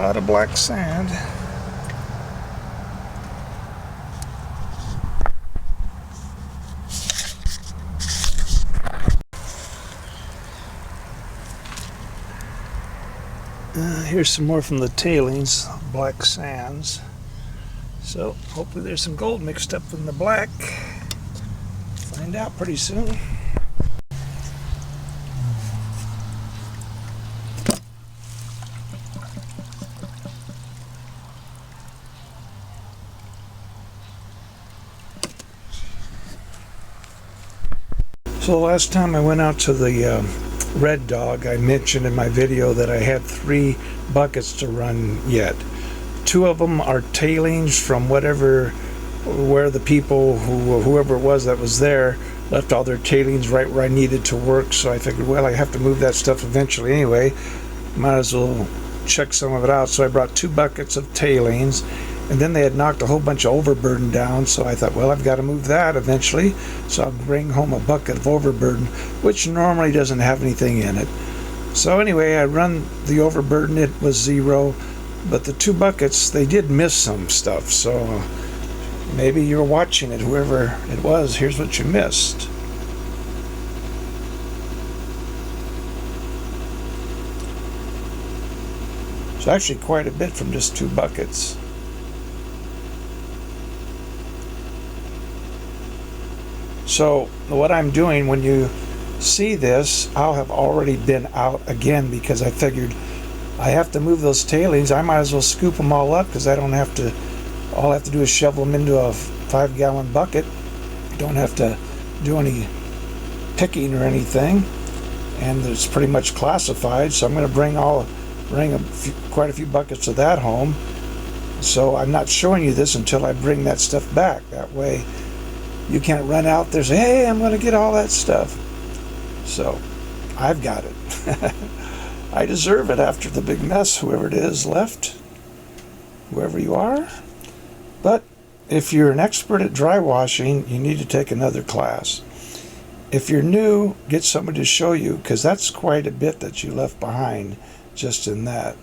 lot of black sand. Here's some more from the tailings, black sands. So hopefully there's some gold mixed up in the black. Find out pretty soon. So the last time I went out to the Red Dog, I mentioned in my video that I had 3 buckets to run yet. 2 of them are tailings from where the people, whoever it was that was there, left all their tailings right where I needed to work. So I figured, well, I have to move that stuff eventually anyway. Might as well check some of it out. So I brought 2 buckets of tailings, and then they had knocked a whole bunch of overburden down. So I thought, well, I've got to move that eventually. So I'll bring home a bucket of overburden, which normally doesn't have anything in it. So anyway, I run the overburden. It was 0. But the 2 buckets, they did miss some stuff. So maybe you're watching it, whoever it was, here's what you missed. It's actually quite a bit from just 2 buckets. So what I'm doing, when you see this, I'll have already been out again, because I figured I have to move those tailings. I might as well scoop them all up, because I don't have to, all I have to do is shovel them into a 5-gallon bucket. I don't have to do any picking or anything, and it's pretty much classified. So I'm going to bring quite a few buckets of that home. So I'm not showing you this until I bring that stuff back. That way you can't run out there and say, hey, I'm going to get all that stuff. So I've got it. I deserve it after the big mess whoever it is left, whoever you are. But if you're an expert at dry washing, you need to take another class. If you're new, get somebody to show you, because that's quite a bit that you left behind just in that.